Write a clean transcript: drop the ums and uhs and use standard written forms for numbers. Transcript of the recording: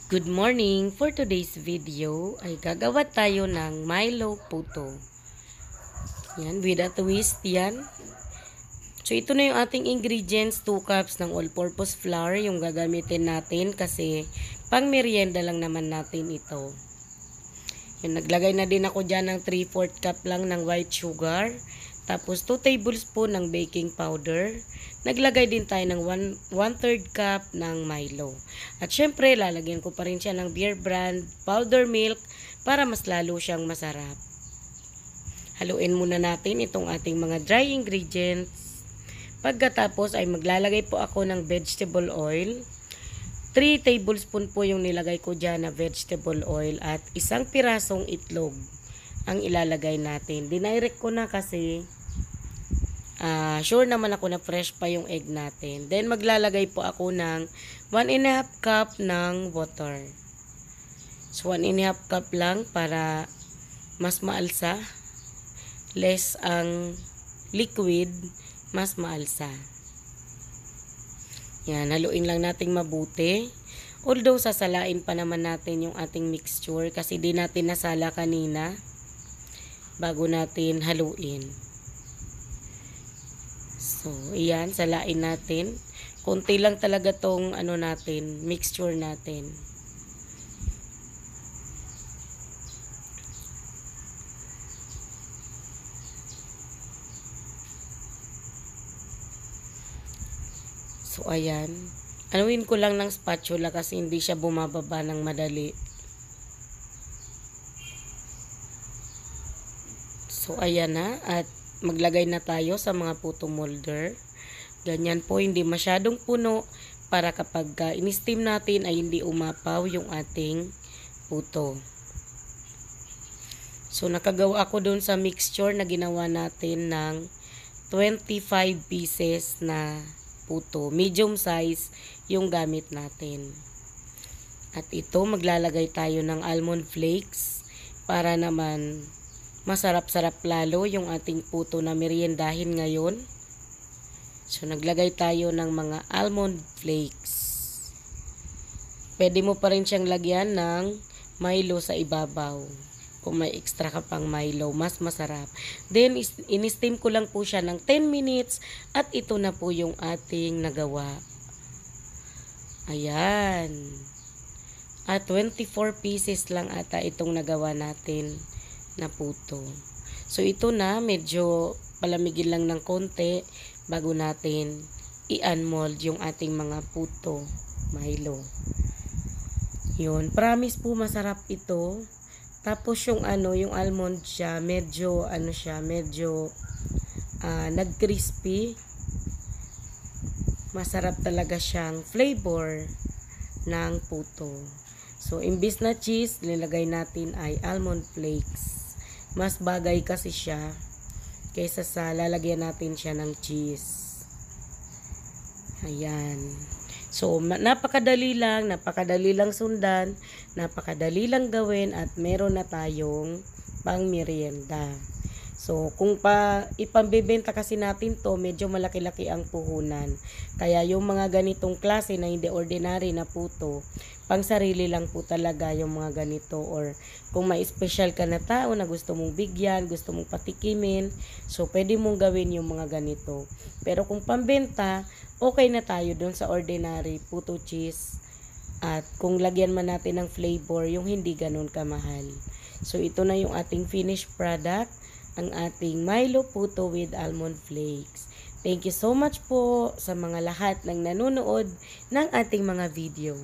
Good morning! For today's video ay gagawa tayo ng Milo Puto. Yan, with a twist yan. So ito na yung ating ingredients, 2 cups ng all-purpose flour yung gagamitin natin kasi pang merienda lang naman natin ito. Yan, naglagay na din ako dyan ng 3/4 cup lang ng white sugar. Tapos 2 tablespoon ng baking powder. Naglagay din tayo ng 1/3 cup ng Milo. At syempre, lalagyan ko pa rin siya ng Beer Brand powder milk para mas lalo siyang masarap. Haluin muna natin itong ating mga dry ingredients. Pagkatapos ay maglalagay po ako ng vegetable oil. 3 tablespoon po yung nilagay ko dyan na vegetable oil at 1 pirasong itlog ang ilalagay natin. Dinirect ko na kasi sure naman ako na fresh pa yung egg natin. Then maglalagay po ako ng 1.5 cup ng water. So 1.5 cup lang para mas maalsa. Less ang liquid, mas maalsa. Yan, haluin lang nating mabuti. Although sasalain pa naman natin yung ating mixture kasi di natin nasala kanina bago natin haluin. So, iyan, salain natin. Konti lang talaga tong mixture natin. So, ayan. Anuin ko lang ng spatula kasi hindi siya bumababa ng madali. So, ayan na. At maglagay na tayo sa mga puto molder. Ganyan po, hindi masyadong puno para kapag in-steam natin ay hindi umapaw yung ating puto. So, nakagawa ako dun sa mixture na ginawa natin ng 25 pieces na puto. Medium size yung gamit natin. At ito, maglalagay tayo ng almond flakes para naman masarap-sarap lalo yung ating puto na meriendahin ngayon. So, naglagay tayo ng mga almond flakes. Pwede mo pa rin siyang lagyan ng Milo sa ibabaw. Kung may extra ka pang Milo, mas masarap. Then, in-steam ko lang po siya ng 10 minutes at ito na po yung ating nagawa. Ayan. At 24 pieces lang ata itong nagawa natin na puto. So, ito na, medyo palamigin lang ng konti bago natin i-unmold yung ating mga puto Milo. Yun, promise po masarap ito. Tapos yung yung almond siya, medyo nag-crispy. Masarap talaga siyang flavor ng puto. So, imbis na cheese, nilagay natin ay almond flakes. Mas bagay kasi siya kaysa sa lalagyan natin siya ng cheese. Ayan. So, napakadali lang sundan, napakadali lang gawin at meron na tayong pang merienda. So, kung ipambebenta kasi natin to, medyo malaki-laki ang puhunan. Kaya yung mga ganitong klase na hindi ordinary na puto, pang sarili lang po talaga yung mga ganito. Or kung may special ka na tao na gusto mong bigyan, gusto mong patikimin, so pwede mong gawin yung mga ganito. Pero kung pambenta, okay na tayo dun sa ordinary puto cheese. At kung lagyan man natin ng flavor, yung hindi ganun kamahal. So, ito na yung ating finished product, ang ating Milo Puto with almond flakes. Thank you so much po sa mga lahat ng nanonood ng ating mga video.